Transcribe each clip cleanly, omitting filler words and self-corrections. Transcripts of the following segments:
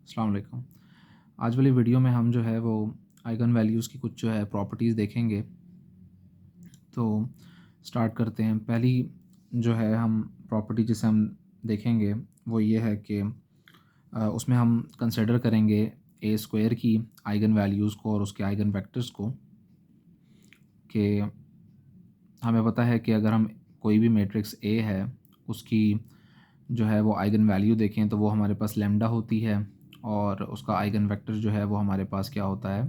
अस्सलाम वालेकुम। आज वाली वीडियो में हम जो है वो आइगन वैल्यूज़ की कुछ जो है प्रॉपर्टीज़ देखेंगे। तो स्टार्ट करते हैं। पहली जो है हम प्रॉपर्टी जिसे हम देखेंगे वो ये है कि उसमें हम कंसिडर करेंगे ए स्क्वायर की आइगन वैल्यूज़ को और उसके आइगन वेक्टर्स को। कि हमें पता है कि अगर हम कोई भी मैट्रिक्स ए है उसकी जो है वो आइगन वैल्यू देखें तो वो हमारे पास लैम्डा होती है और उसका आइगन वेक्टर जो है वो हमारे पास क्या होता है,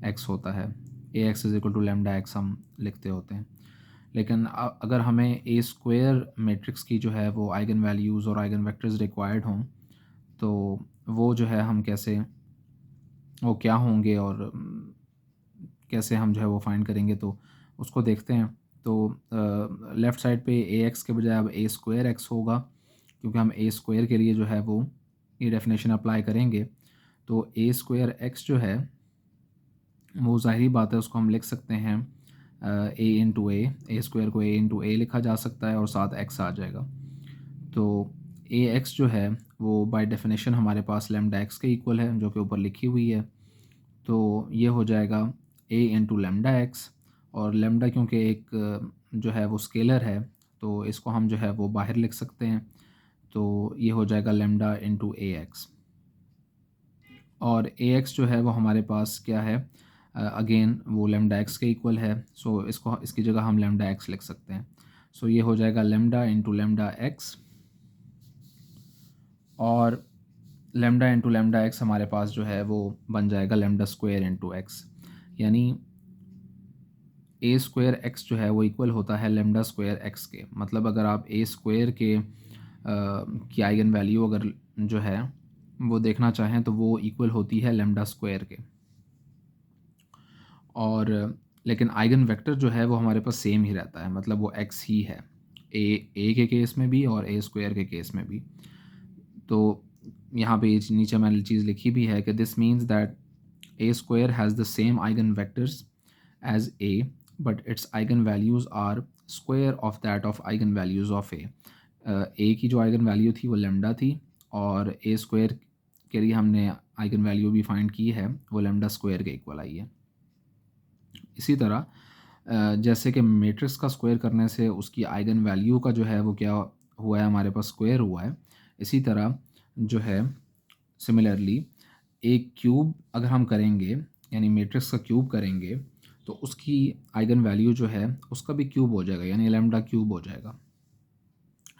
एक्स होता है। A X is equal to lambda X हम लिखते होते हैं। लेकिन अगर हमें ए स्क्वायर मैट्रिक्स की जो है वो आइगन वैल्यूज़ और आइगन वेक्टर्स रिक्वायर्ड हों तो वो जो है हम कैसे, वो क्या होंगे और कैसे हम जो है वो फाइंड करेंगे, तो उसको देखते हैं। तो लेफ़्ट साइड पे ए एक्स के बजाय अब ए स्क्वायर एक्स होगा, क्योंकि हम ए स्क्वायर के लिए जो है वो ये डेफिनेशन अप्लाई करेंगे। तो ए स्क्वायर एक्स जो है वो ज़ाहिरी बात है उसको हम लिख सकते हैं ए इंटू ए स्क्वायर को ए इंटू ए लिखा जा सकता है और साथ एक्स आ जाएगा। तो ए एक्स जो है वो बाय डेफिनेशन हमारे पास लैम्डा एक्स के इक्वल है, जो कि ऊपर लिखी हुई है। तो ये हो जाएगा ए इंटू लैम्डा एक्स, और लैम्डा क्योंकि एक जो है वो स्केलर है तो इसको हम जो है वो बाहर लिख सकते हैं। तो ये हो जाएगा लैम्डा इंटू ए एक्स, और ए एक्स जो है वो हमारे पास क्या है, अगेन वो लैम्डा एक्स के इक्वल है। सो इसको इसकी जगह हम लैम्डा एक्स लिख सकते हैं। सो ये हो जाएगा लैम्डा इंटू लैम्डा एक्स, और लैम्डा इंटू लैम्डा एक्स हमारे पास जो है वो बन जाएगा लैम्डा स्क्वायर इंटू एक्स। यानी ए स्क्वायर एक्स जो है वो इक्वल होता है लैम्डा स्क्वायर एक्स के। मतलब अगर आप ए स्क्वायर के की आइगन वैल्यू अगर जो है वो देखना चाहें तो वो इक्वल होती है लैम्डा स्क्वायर के। और लेकिन आइगन वेक्टर जो है वो हमारे पास सेम ही रहता है, मतलब वो एक्स ही है, ए के केस में भी और ए स्क्वायर के केस में भी। तो यहाँ पे ये नीचे मैंने चीज़ लिखी भी है कि this means that A square has the same eigen vectors as A, but its eigen values are square of that of eigen values of A की जो आइगन वैल्यू थी वो लैम्डा थी, और ए स्क्वायर के लिए हमने आइगन वैल्यू भी फाइंड की है, वो लैम्डा स्क्वायर के इक्वल आई है। इसी तरह जैसे कि मैट्रिक्स का स्क्वायर करने से उसकी आइगन वैल्यू का जो है वो क्या हुआ है, हमारे पास स्क्वायर हुआ है। इसी तरह जो है सिमिलरली एक क्यूब अगर हम करेंगे, यानी मैट्रिक्स का क्यूब करेंगे, तो उसकी आइगन वैल्यू जो है उसका भी क्यूब हो जाएगा, यानी लैम्डा क्यूब हो जाएगा।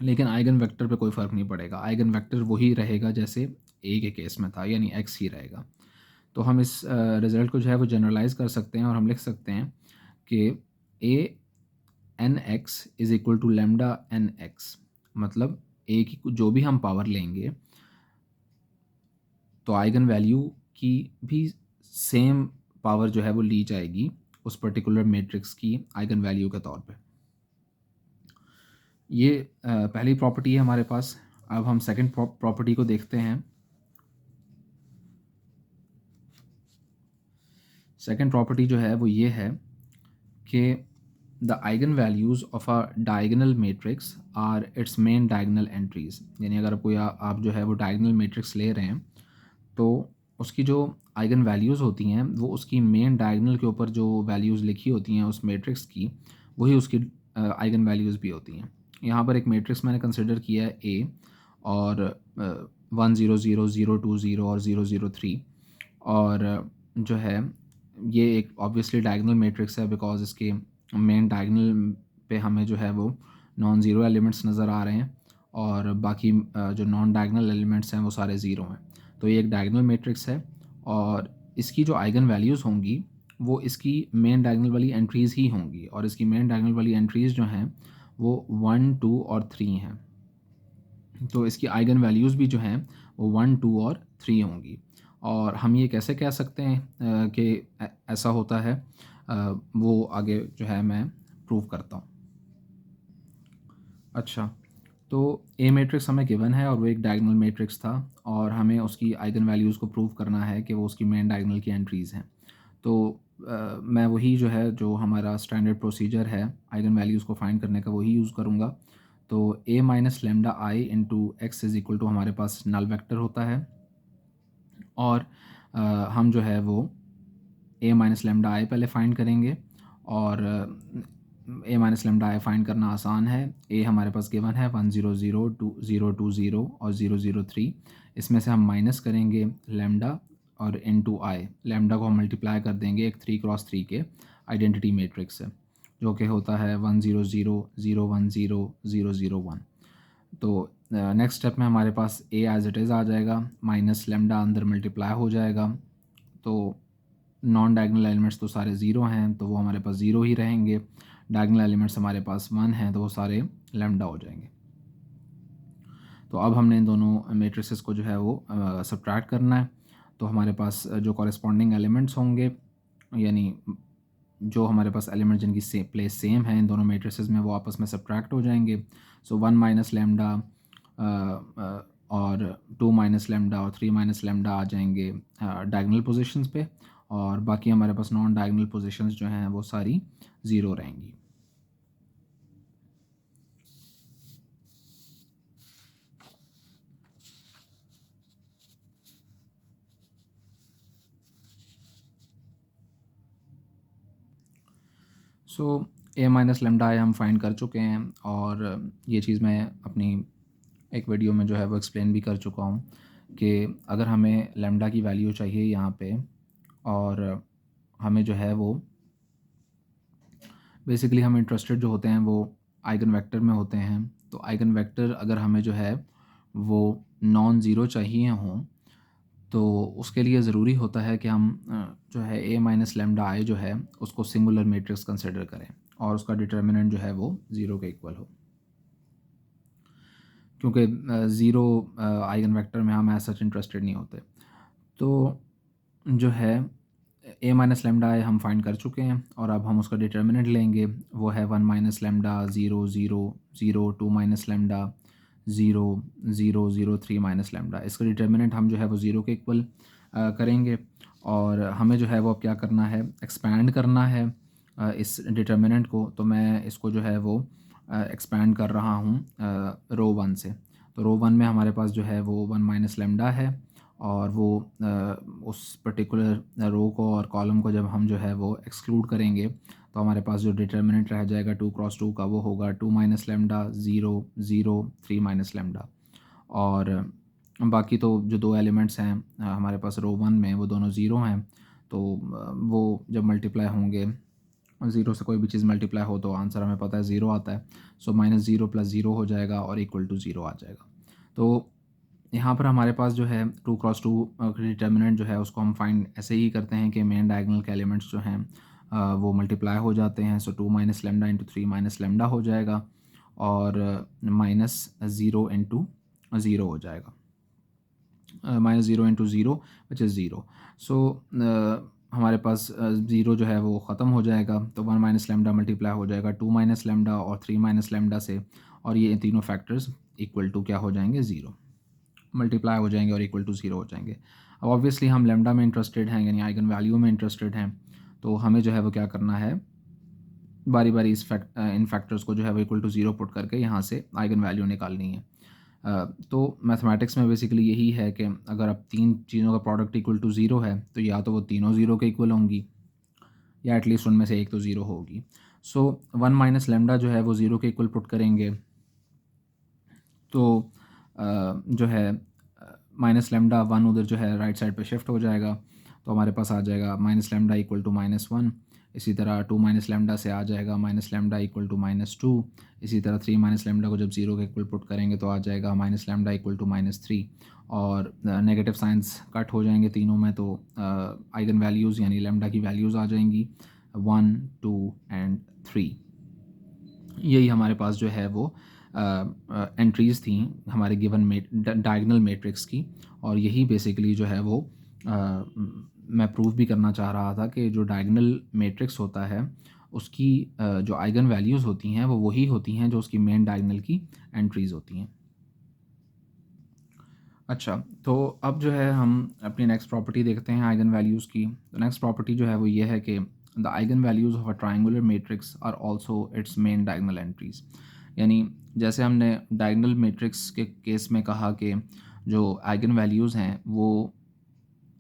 लेकिन आइगन वेक्टर पे कोई फ़र्क नहीं पड़ेगा, आइगन वेक्टर वही रहेगा जैसे ए के केस में था, यानी एक्स ही रहेगा। तो हम इस रिज़ल्ट को जो है वो जनरलाइज़ कर सकते हैं और हम लिख सकते हैं कि A N X is equal to lambda N X. मतलब ए की जो भी हम पावर लेंगे तो आइगन वैल्यू की भी सेम पावर जो है वो ली जाएगी उस पर्टिकुलर मैट्रिक्स की आइगन वैल्यू के तौर पे। ये पहली प्रॉपर्टी है हमारे पास। अब हम सेकंड प्रॉपर्टी को देखते हैं। सेकंड प्रॉपर्टी जो है वो ये है कि the eigen values of a diagonal matrix are its main diagonal entries. यानी अगर कोई आप जो है वो डायगोनल मैट्रिक्स ले रहे हैं तो उसकी जो आइगन वैल्यूज़ होती हैं वो उसकी मेन डायगोनल के ऊपर जो वैल्यूज़ लिखी होती हैं उस मैट्रिक्स की, वही उसकी आइगन वैल्यूज़ भी होती हैं। यहाँ पर एक मैट्रिक्स मैंने कंसिडर किया है ए, और 1 0 0 0 2 0 और 0 0 3, और जो है ये एक ऑब्वियसली डायगोनल मैट्रिक्स है बिकॉज इसके मेन डायगोनल पे हमें जो है वो नॉन ज़ीरो एलिमेंट्स नज़र आ रहे हैं, और बाकी जो नॉन डायगोनल एलिमेंट्स हैं वो सारे ज़ीरो हैं। तो ये एक डायगोनल मैट्रिक्स है, और इसकी जो आइगन वैल्यूज़ होंगी वो इसकी मेन डायगोनल वाली एंट्रीज़ ही होंगी, और इसकी मेन डायगोनल वाली एंट्रीज़ जो हैं वो 1 2 और 3 हैं। तो इसकी आइगन वैल्यूज़ भी जो हैं वो 1 2 और 3 होंगी। और हम ये कैसे कह सकते हैं कि ऐसा होता है, वो आगे जो है मैं प्रूव करता हूँ। अच्छा, तो ए मैट्रिक्स हमें गिवन है और वो एक डायगोनल मैट्रिक्स था, और हमें उसकी आइगन वैल्यूज़ को प्रूव करना है कि वो उसकी मेन डायगोनल की एंट्रीज़ हैं। तो मैं वही जो है जो हमारा स्टैंडर्ड प्रोसीजर है आइगन वैल्यूज़ को फाइंड करने का वही यूज़ करूँगा। तो A minus lambda I into X is equal to हमारे पास नल वेक्टर होता है, और हम जो है वो ए माइनस लेमडा आई पहले फाइंड करेंगे। और ए माइनस लेमडा आई फाइंड करना आसान है। ए हमारे पास गिवन है 100, 2020 और 003। इसमें से हम माइनस करेंगे लेमडा और इनटू आई। लेमडा को हम मल्टीप्लाई कर देंगे एक 3x3 के आइडेंटिटी मैट्रिक्स से, जो कि होता है 100, 010, 001। तो नेक्स्ट स्टेप में हमारे पास ए एज इट इज़ आ जाएगा, माइनस लेमडा अंदर मल्टीप्लाई हो जाएगा। तो नॉन डायगनल एलिमेंट्स तो सारे ज़ीरो हैं, तो वो हमारे पास ज़ीरो ही रहेंगे। डायगनल एलिमेंट्स हमारे पास 1 हैं, तो वो सारे लेमडा हो जाएंगे। तो अब हमने इन दोनों मैट्रिसेस को जो है वो सब्ट्रैक्ट करना है। तो हमारे पास जो कॉरेस्पॉन्डिंग एलिमेंट्स होंगे, यानी जो हमारे पास एलिमेंट जिनकी प्लेस सेम है इन दोनों मैट्रिसेस में, वो आपस में सब्ट्रैक्ट हो जाएंगे। सो 1 माइनस लेमडा और 2 माइनस लेमडा और 3 माइनस लेमडा आ जाएंगे डायगनल पोजीशंस पे, और बाकी हमारे पास नॉन डायगनल पोजीशंस जो हैं वो सारी ज़ीरो रहेंगी। सो ए माइनस लेमडा हम फाइंड कर चुके हैं, और ये चीज़ मैं अपनी एक वीडियो में जो है वो एक्सप्लेन भी कर चुका हूँ कि अगर हमें लेमडा की वैल्यू चाहिए यहाँ पे, और हमें जो है वो बेसिकली हम इंटरेस्टेड जो होते हैं वो आइगन वेक्टर में होते हैं। तो आइगन वेक्टर अगर हमें जो है वो नॉन ज़ीरो चाहिए हों, तो उसके लिए ज़रूरी होता है कि हम जो है ए माइनस लेमडा आई जो है उसको सिंगुलर मैट्रिक्स कंसिडर करें, और उसका डिटर्मिनेंट जो है वो ज़ीरो के इक्वल हो। क्योंकि ज़ीरो आइगन वेक्टर में हम एज सच इंटरेस्टेड नहीं होते। तो जो है ए माइनस लेमडा आई हम फाइंड कर चुके हैं, और अब हम उसका डिटर्मिनेंट लेंगे। वो है 1 minus lambda 0, 0, 0, 2 minus lambda 0, 0, 0, 3 minus lambda. इसका डिटर्मिनेंट हम जो है वो ज़ीरो के इक्वल करेंगे, और हमें जो है वो अब क्या करना है, एक्सपैंड करना है इस डिटर्मिनेंट को। तो मैं इसको जो है वो एक्सपैंड कर रहा हूँ रो 1 से। तो रो 1 में हमारे पास जो है वो 1 माइनस लेमडा है, और वो उस पर्टिकुलर रो को और कॉलम को जब हम जो है वो एक्सक्लूड करेंगे, तो हमारे पास जो डिटर्मिनेंट रह जाएगा 2x2 का, वो होगा 2 माइनस लेमडा 0, 0, 3 माइनस लेमडा। और बाकी तो जो दो एलिमेंट्स हैं हमारे पास रो 1 में, वो दोनों ज़ीरो हैं। तो वो जब मल्टीप्लाई होंगे, ज़ीरो से कोई भी चीज़ मल्टीप्लाई हो तो आंसर हमें पता है ज़ीरो आता है। So minus zero plus zero हो जाएगा और इक्वल टू ज़ीरो आ जाएगा। तो यहाँ पर हमारे पास जो है 2x2 डिटर्मिनेंट जो है उसको हम फाइंड ऐसे ही करते हैं कि मेन डायगोनल के एलिमेंट्स जो हैं वो मल्टीप्लाई हो जाते हैं। So 2 minus lambda into 3 minus lambda हो जाएगा, और माइनस ज़ीरो इंटू ज़ीरो हो जाएगा, minus zero into zero which is zero. So हमारे पास ज़ीरो जो है वो ख़त्म हो जाएगा। तो 1 माइनस लेमडा मल्टीप्लाई हो जाएगा 2 माइनस लेमडा और 3 माइनस लेमडा से, और ये तीनों फैक्टर्स इक्वल टू क्या हो जाएंगे, ज़ीरो मल्टीप्लाई हो जाएंगे और इक्वल टू ज़ीरो हो जाएंगे। अब ऑब्वियसली हम लेमडा में इंटरेस्टेड हैं, यानी आइगन वैल्यू में इंटरेस्टेड हैं। तो हमें जो है वो क्या करना है, बारी बारी इन फैक्टर्स को जो है वो इक्वल टू ज़ीरो पुट करके यहाँ से आइगन वैल्यू निकालनी है। तो मैथमेटिक्स में बेसिकली यही है कि अगर अब तीन चीज़ों का प्रोडक्ट इक्वल टू ज़ीरो है, तो या तो वो तीनों ज़ीरो के इक्वल होंगी, या एटलीस्ट उनमें से एक तो ज़ीरो होगी। सो 1 माइनस लेमडा जो है वो ज़ीरो के इक्वल पुट करेंगे, तो जो है माइनस लेमडा 1 उधर जो है राइट साइड पे शिफ्ट हो जाएगा। तो हमारे पास आ जाएगा माइनस लेमडा इक्वल टू -1। इसी तरह 2 माइनस लेमडा से आ जाएगा माइनस लेमडा इक्वल टू -2। इसी तरह 3 माइनस लेमडा को जब ज़ीरो के इक्वल पुट करेंगे तो आ जाएगा माइनस लेमडा इक्वल टू -3। और नेगेटिव साइंस कट हो जाएंगे तीनों में, तो आइगन वैल्यूज़ यानी लेमडा की वैल्यूज़ आ जाएंगी 1, 2 एंड 3। यही हमारे पास जो है वो एंट्रीज़ थी हमारे गिवन डायगोनल मैट्रिक्स की। और यही बेसिकली जो है वो मैं प्रूव भी करना चाह रहा था कि जो डायगोनल मैट्रिक्स होता है उसकी जो आइगन वैल्यूज़ होती हैं वो वही होती हैं जो उसकी मेन डायगोनल की एंट्रीज़ होती हैं। अच्छा, तो अब जो है हम अपनी नेक्स्ट प्रॉपर्टी देखते हैं आइगन वैल्यूज़ की। तो नेक्स्ट प्रॉपर्टी जो है वो ये है कि the eigen values of a triangular matrix are also its main diagonal entries. यानी जैसे हमने डायगोनल मैट्रिक्स के केस में कहा कि जो आइगन वैल्यूज़ हैं वो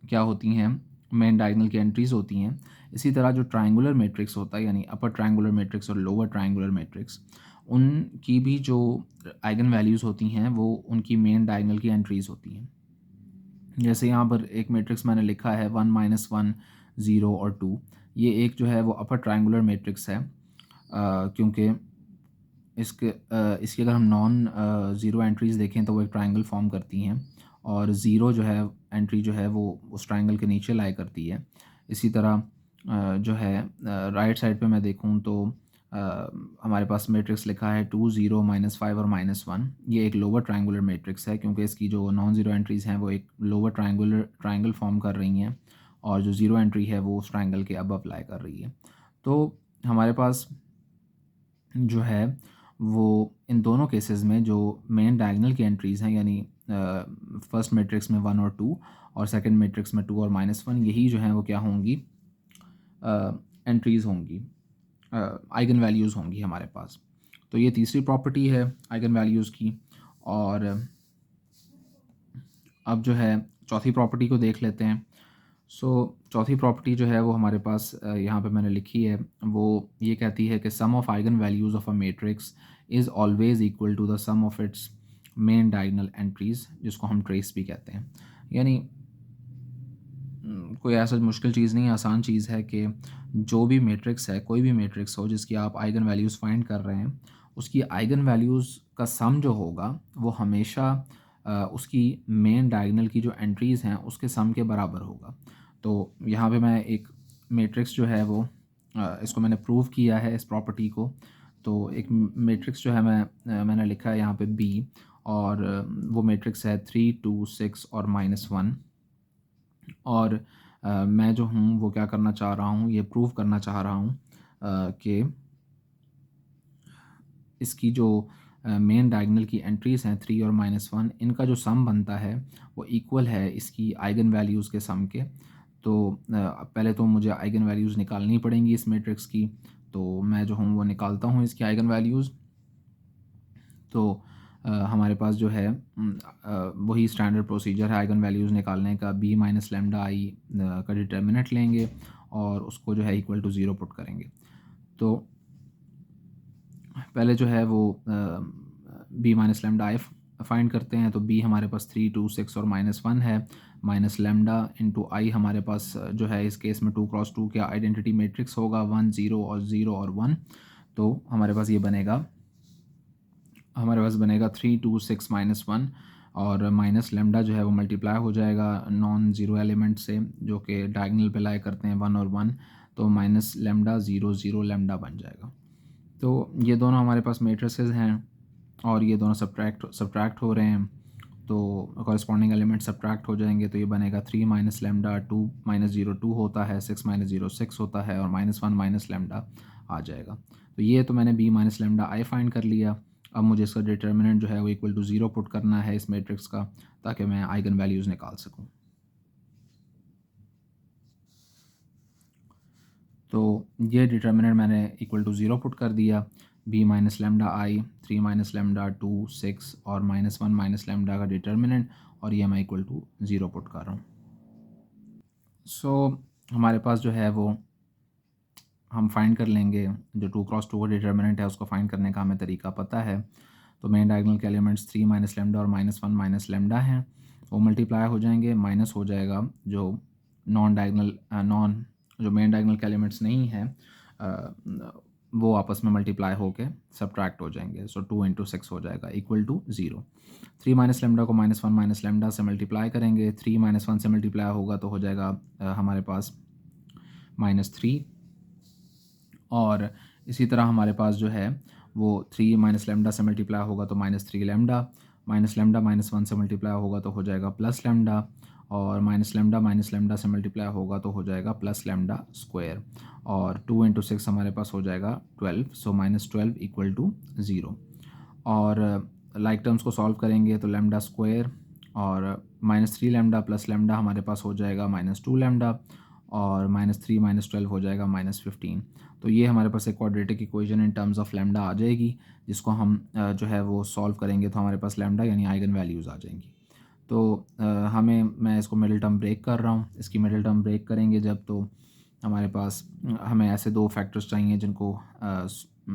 क्या होती हैं, मेन डायगोनल की एंट्रीज़ होती हैं। इसी तरह जो ट्रायंगुलर मैट्रिक्स होता है, यानी अपर ट्रायंगुलर मैट्रिक्स और लोअर ट्रायंगुलर मैट्रिक्स, उनकी भी जो आइगन वैल्यूज़ होती हैं वो उनकी मेन डायगोनल की एंट्रीज़ होती हैं। जैसे यहाँ पर एक मैट्रिक्स मैंने लिखा है 1 -1 0 और 2। ये एक जो है वो अपर ट्रायंगुलर मैट्रिक्स है, क्योंकि इसकी अगर हम नॉन ज़ीरो एंट्रीज़ देखें तो वो एक ट्रायंगल फॉर्म करती हैं, और ज़ीरो जो है एंट्री जो है वो उस ट्रायंगल के नीचे लाई करती है। इसी तरह जो है राइट साइड पे मैं देखूँ तो अ, हमारे पास मैट्रिक्स लिखा है 2 0 -5 और -1। ये एक लोअर ट्रायंगुलर मैट्रिक्स है, क्योंकि इसकी जो नॉन ज़ीरो एंट्रीज़ हैं वो एक लोअर ट्रायंगल फॉर्म कर रही हैं, और जो ज़ीरो एंट्री है वो उस ट्रायंगल के अबव लाई कर रही है। तो हमारे पास जो है वो इन दोनों केसेस में जो मेन डायगोनल की एंट्रीज़ हैं, यानी फर्स्ट मैट्रिक्स में 1 और 2, और सेकंड मैट्रिक्स में 2 और -1, यही जो हैं वो क्या होंगी, एंट्रीज़ होंगी, आइगन वैल्यूज़ होंगी हमारे पास। तो ये तीसरी प्रॉपर्टी है आइगन वैल्यूज़ की। और अब जो है चौथी प्रॉपर्टी को देख लेते हैं। सो चौथी प्रॉपर्टी जो है वो हमारे पास यहाँ पे मैंने लिखी है, वो ये कहती है कि sum of eigen values of a matrix is always equal to the sum of its main diagonal entries, जिसको हम ट्रेस भी कहते हैं। यानी कोई ऐसा मुश्किल चीज़ नहीं है, आसान चीज़ है कि जो भी मैट्रिक्स है, कोई भी मैट्रिक्स हो जिसकी आप आइगन वैल्यूज़ फाइंड कर रहे हैं, उसकी आइगन वैल्यूज़ का सम जो होगा वो हमेशा उसकी मेन डायगोनल की जो एंट्रीज़ हैं उसके सम के बराबर होगा। तो यहाँ पे मैं एक मैट्रिक्स जो है वो इसको मैंने प्रूव किया है इस प्रॉपर्टी को। तो एक मैट्रिक्स जो है मैंने लिखा है यहाँ पे बी, और वो मैट्रिक्स है 3 2 6 और -1। और मैं जो हूँ वो क्या करना चाह रहा हूँ, ये प्रूव करना चाह रहा हूँ कि इसकी जो मेन डायगोनल की एंट्रीज़ हैं 3 और -1, इनका जो सम बनता है वो इक्वल है इसकी आइगन वैल्यूज़ के सम के। तो पहले तो मुझे आइगन वैल्यूज़ निकालनी पड़ेंगी इस मैट्रिक्स की, तो मैं जो हूँ वो निकालता हूँ इसकी आइगन वैल्यूज़। तो हमारे पास जो है वही स्टैंडर्ड प्रोसीजर है आइगन वैल्यूज़ निकालने का। बी माइनस लैम्डा आई का डिटर्मिनेंट लेंगे और उसको जो है इक्वल टू ज़ीरो पुट करेंगे। तो पहले जो है वो B minus lambda I find करते हैं। तो बी हमारे पास 3 2 6 और -1 है, माइनस लैम्डा इंटू आई हमारे पास जो है इस केस में 2 क्रॉस 2 का आइडेंटिटी मैट्रिक्स होगा, 1 0 और 0 और 1। तो हमारे पास 3 2 6 -1, और माइनस लैम्डा जो है वो मल्टीप्लाई हो जाएगा नॉन ज़ीरो एलिमेंट से जो कि डायगोनल पे लाई करते हैं 1 और 1। तो माइनस लैम्डा 0 0 लैम्डा बन जाएगा। तो ये दोनों हमारे पास मैट्रिसेस हैं और ये दोनों सब्ट्रैक्ट हो रहे हैं, तो कॉरस्पॉन्डिंग एलिमेंट सब्ट्रैक्ट हो जाएंगे। तो ये बनेगा 3 माइनस लैम्डा 2 माइनस 0 2 होता है, 6 माइनस 0 6 होता है, और -1 माइनस लैम्डा आ जाएगा। तो ये तो मैंने B minus lambda I find कर लिया। अब मुझे इसका डिटर्मिनेंट जो है वो इक्वल टू 0 पुट करना है इस मैट्रिक्स का, ताकि मैं आइगन वैल्यूज़ निकाल सकूँ। तो ये डिटर्मिनेंट मैंने इक्वल टू 0 पुट कर दिया। बी माइनस लैम्डा आई, 3 माइनस लैम्डा 2 6 और -1 माइनस लैम्डा का डिटर्मिनेंट, और ये मैं इक्वल टू 0 पुट कर रहा हूँ। सो हमारे पास जो है वो हम फाइंड कर लेंगे, जो 2 क्रॉस 2 का डिटर्मिनेंट है उसको फाइंड करने का हमें तरीका पता है। तो मेन डायगोनल के एलिमेंट्स 3 माइनस लैम्डा और -1 माइनस लैम्डा हैं, वो मल्टीप्लाई हो जाएंगे, माइनस हो जाएगा जो जो मेन डायगोनल के एलिमेंट्स नहीं हैं, वो आपस में मल्टीप्लाई होके सब्ट्रैक्ट हो जाएंगे। सो 2 इंटू 6 हो जाएगा इक्वल टू 0। 3 माइनस लैम्डा को -1 माइनस लैम्डा से मल्टीप्लाई करेंगे, 3 -1 से मल्टीप्लाई होगा तो हो जाएगा हमारे पास -3। और इसी तरह हमारे पास जो है वो 3 माइनस लैम्डा से मल्टीप्लाई होगा तो -3 लैम्डा, माइनस लैम्डा -1 से मल्टीप्लाई होगा तो हो जाएगा प्लस लैम्डा, और माइनस लैम्डा से मल्टीप्लाई होगा तो हो जाएगा प्लस लैम्डा स्क्वायर, और 2 इंटू 6 हमारे पास हो जाएगा 12। सो -12 इक्वल टू 0। और लाइक टर्म्स को सॉल्व करेंगे तो लैम्डा स्क्वायर और -3 लैम्डा प्लस लैम्डा हमारे पास हो जाएगा -2 लैम्डा, और -3 -12 हो जाएगा -15। तो ये हमारे पास एक quadratic equation in terms of lambda आ जाएगी, जिसको हम जो है वो सॉल्व करेंगे तो हमारे पास लैम्डा यानी आइगन वैल्यूज़ आ जाएंगी। तो मैं इसको मिडिल टर्म ब्रेक कर रहा हूँ। इसकी मिडिल टर्म ब्रेक करेंगे जब, तो हमारे पास हमें ऐसे दो फैक्टर्स चाहिए जिनको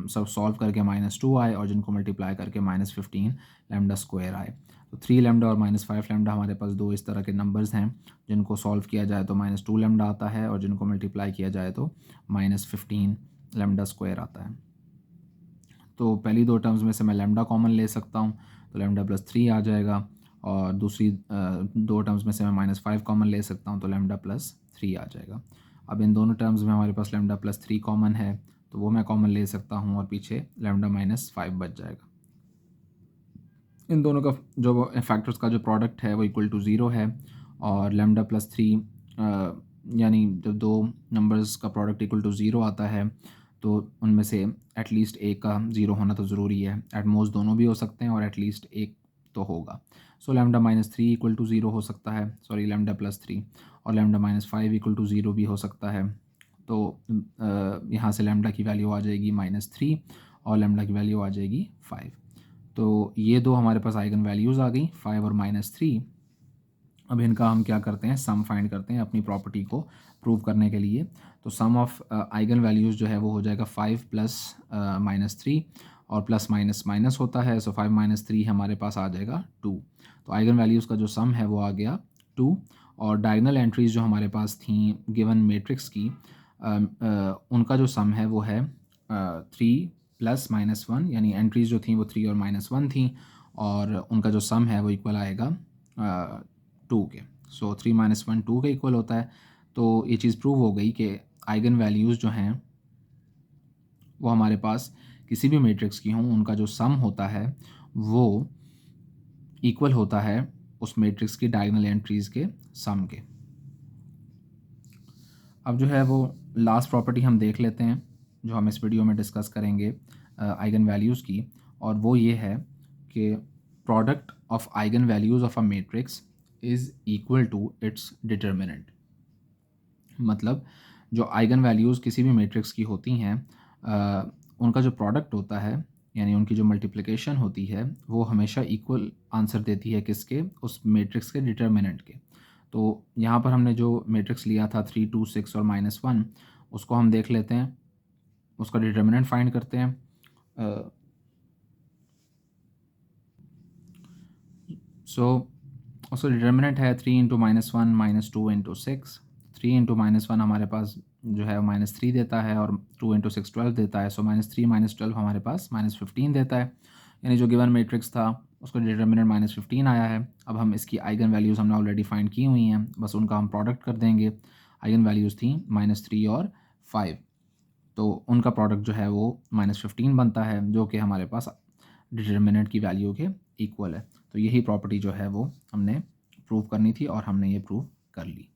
सब सॉल्व करके -2 आए और जिनको मल्टीप्लाई करके -15 लैम्डा स्क्वायर आए। तो 3 लैम्डा और -5 लैम्डा हमारे पास दो इस तरह के नंबर्स हैं जिनको सॉल्व किया जाए तो -2 लैम्डा आता है और जिनको मल्टीप्लाई किया जाए तो -15 लैम्डा स्क्वायर आता है। तो पहली दो टर्म्स में से मैं लैम्डा कॉमन ले सकता हूँ, तो लैम्डा +3 आ जाएगा, और दूसरी दो टर्म्स में से मैं -5 कॉमन ले सकता हूँ, तो लैम्डा +3 आ जाएगा। अब इन दोनों टर्म्स में हमारे पास लैम्डा +3 कॉमन है, तो वो मैं कॉमन ले सकता हूँ और पीछे लैम्डा -5 बच जाएगा। इन दोनों का जो फैक्टर्स का जो प्रोडक्ट है वो इक्वल टू 0 है, और लैम्डा +3 यानी जब दो नंबर्स का प्रोडक्ट इक्वल टू 0 आता है तो उनमें से एटलीस्ट एक का 0 होना तो ज़रूरी है। एट मोस्ट दोनों भी हो सकते हैं और एटलीस्ट एक तो होगा। सो लैम्डा -3 इक्वल टू 0 हो सकता है, सॉरी लैम्डा +3, और लैम्डा -5 इक्वल टू 0 भी हो सकता है। तो यहाँ से लैम्डा की वैल्यू आ जाएगी -3 और लैम्डा की वैल्यू आ जाएगी 5। तो ये दो हमारे पास आइगन वैल्यूज़ आ गई, 5 और -3। अब इनका हम क्या करते हैं, सम फाइंड करते हैं अपनी प्रॉपर्टी को प्रूव करने के लिए। तो सम ऑफ आइगन वैल्यूज़ जो है वो हो जाएगा 5 प्लस -3, और प्लस माइनस माइनस होता है, सो 5 - 3 हमारे पास आ जाएगा 2। तो आइगन वैल्यूज़ का जो सम है वो आ गया 2, और डायगोनल एंट्रीज़ जो हमारे पास थी गिवन मैट्रिक्स की, उनका जो सम है वो है 3 + -1, यानी एंट्रीज़ जो थी वो 3 और -1 थी, और उनका जो सम है वो इक्वल आएगा 2 के। सो 3 - 1 2 के इक्वल होता है। तो ये चीज़ प्रूव हो गई कि आइगन वैल्यूज़ जो हैं वो हमारे पास किसी भी मैट्रिक्स की हों, उनका जो सम होता है वो इक्वल होता है उस मैट्रिक्स की डायगोनल एंट्रीज़ के सम के। अब जो है वो लास्ट प्रॉपर्टी हम देख लेते हैं जो हम इस वीडियो में डिस्कस करेंगे आइगन वैल्यूज़ की, और वो ये है कि product of eigen values of a matrix is equal to its determinant. मतलब जो आइगन वैल्यूज़ किसी भी मैट्रिक्स की होती हैं, उनका जो प्रोडक्ट होता है, यानी उनकी जो मल्टीप्लिकेशन होती है, वो हमेशा इक्वल आंसर देती है किसके, उस मैट्रिक्स के डिटर्मिनेंट के। तो यहाँ पर हमने जो मैट्रिक्स लिया था 3 2 6 और -1, उसको हम देख लेते हैं, उसका डिटर्मिनेंट फाइंड करते हैं। सो उसका डिटर्मिनेंट है 3 × -1 -2 × 6। 3 × -1 हमारे पास जो है -3 देता है, और 2 × 6 12 देता है। सो -3 -12 हमारे पास -15 देता है, यानी जो गिवन मैट्रिक्स था उसका डिटर्मिनेंट -15 आया है। अब हम इसकी आइगन वैल्यूज़ हमने ऑलरेडी फाइंड की हुई हैं, बस उनका हम प्रोडक्ट कर देंगे। आइगन वैल्यूज़ थी -3 और 5, तो उनका प्रोडक्ट जो है वो -15 बनता है, जो कि हमारे पास डिटर्मिनेंट की वैल्यू के इक्वल है। तो यही प्रॉपर्टी जो है वो हमने प्रूव करनी थी और हमने ये प्रूव कर ली।